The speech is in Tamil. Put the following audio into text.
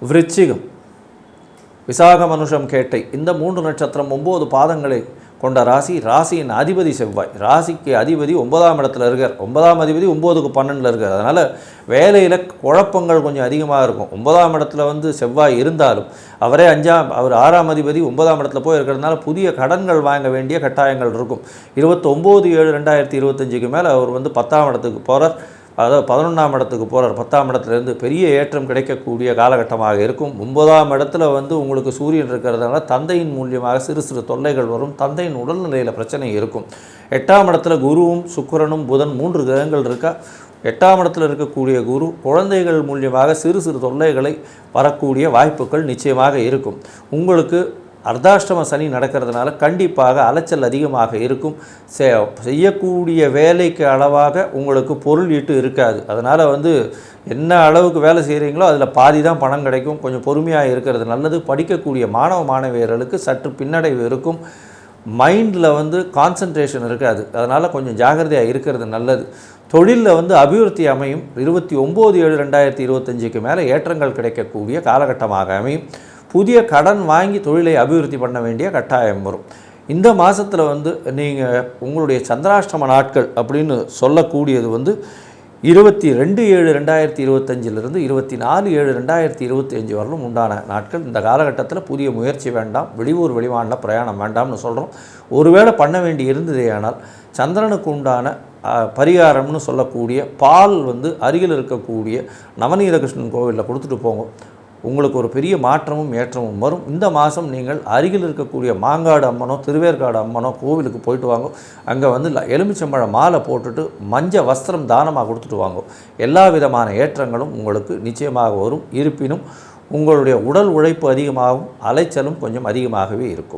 விருச்சிகம், விசாக மனுஷம் கேட்டை, இந்த 3 நட்சத்திரம் 9 பாதங்களை கொண்ட ராசி. ராசியின் அதிபதி செவ்வாய். ராசிக்கு அதிபதி 9ஆம் இடத்துல இருக்கார். 9ஆம் அதிபதி 9க்கு 12ல் இருக்கார். அதனால் வேலையில் குழப்பங்கள் கொஞ்சம் அதிகமாக இருக்கும். 9ஆம் இடத்துல செவ்வாய் இருந்தாலும் அவர் 6ஆம் அதிபதி 9ஆம் இடத்துல போய் இருக்கிறதுனால புதிய கடன்கள் வாங்க வேண்டிய கட்டாயங்கள் இருக்கும். 29/7/2025க்கு மேலே அவர் 10ஆம் இடத்துக்கு போகிறார். அதாவது 11ஆம் இடத்துக்கு போகிறார். 10ஆம் இடத்துலேருந்து பெரிய ஏற்றம் கிடைக்கக்கூடிய காலகட்டமாக இருக்கும். 9ஆம் இடத்துல உங்களுக்கு சூரியன் இருக்கிறதுனால தந்தையின் மூலியமாக சிறு சிறு தொல்லைகள் வரும். தந்தையின் உடல்நிலையில் பிரச்சனை இருக்கும். 8ஆம் இடத்துல குருவும் சுக்கிரனும் புதன் 3 கிரகங்கள் இருக்கா. 8ஆம் இடத்துல இருக்கக்கூடிய குரு குழந்தைகள் மூலியமாக சிறு சிறு தொல்லைகளை வரக்கூடிய வாய்ப்புகள் நிச்சயமாக இருக்கும். உங்களுக்கு அர்த்தாஷ்டம சனி நடக்கிறதுனால கண்டிப்பாக அலைச்சல் அதிகமாக இருக்கும். செய்யக்கூடிய வேலைக்கு அளவாக உங்களுக்கு பொருள் ஈட்டு இருக்காது. அதனால் என்ன அளவுக்கு வேலை செய்கிறீங்களோ அதில் பாதி தான் பணம் கிடைக்கும். கொஞ்சம் பொறுமையாக இருக்கிறது நல்லது. படிக்கக்கூடிய மாணவ மாணவியர்களுக்கு சற்று பின்னடைவு இருக்கும். மைண்டில் கான்சன்ட்ரேஷன் இருக்காது. அதனால் கொஞ்சம் ஜாகிரதையாக இருக்கிறது நல்லது. தொழிலில் அபிவிருத்தி அமையும். 29/7/2025க்கு மேலே ஏற்றங்கள் கிடைக்கக்கூடிய காலகட்டமாக அமையும். புதிய கடன் வாங்கி தொழிலை அபிவிருத்தி பண்ண வேண்டிய கட்டாயம் வரும். இந்த மாதத்தில் நீங்கள் உங்களுடைய சந்திராஷ்டம நாட்கள் அப்படின்னு சொல்லக்கூடியது 22/7/2025 24/7/2025 வரலும் உண்டான நாட்கள். இந்த காலகட்டத்தில் புதிய முயற்சி வேண்டாம். வெளியூர் வெளிமாநில பிரயாணம் வேண்டாம்னு சொல்கிறோம். ஒருவேளை பண்ண வேண்டி இருந்ததே ஆனால் சந்திரனுக்கு உண்டான பரிகாரம்னு சொல்லக்கூடிய பால் அருகில் இருக்கக்கூடிய நவநீதகிருஷ்ணன் கோவிலில் கொடுத்துட்டு போங்க. உங்களுக்கு ஒரு பெரிய மாற்றமும் ஏற்றமும் வரும். இந்த மாதம் நீங்கள் அருகில் இருக்கக்கூடிய மாங்காடு அம்மனோ திருவேற்காடு அம்மனோ கோவிலுக்கு போயிட்டு வாங்க. அங்கே எலுமிச்சம்பழ மாலை போட்டுட்டு மஞ்சள் வஸ்திரம் தானமாக கொடுத்துட்டு வாங்க. எல்லா விதமான ஏற்றங்களும் உங்களுக்கு நிச்சயமாக வரும். இருப்பினும் உங்களுடைய உடல் உழைப்பு அதிகமாகவும் அலைச்சலும் கொஞ்சம் அதிகமாகவே இருக்கும்.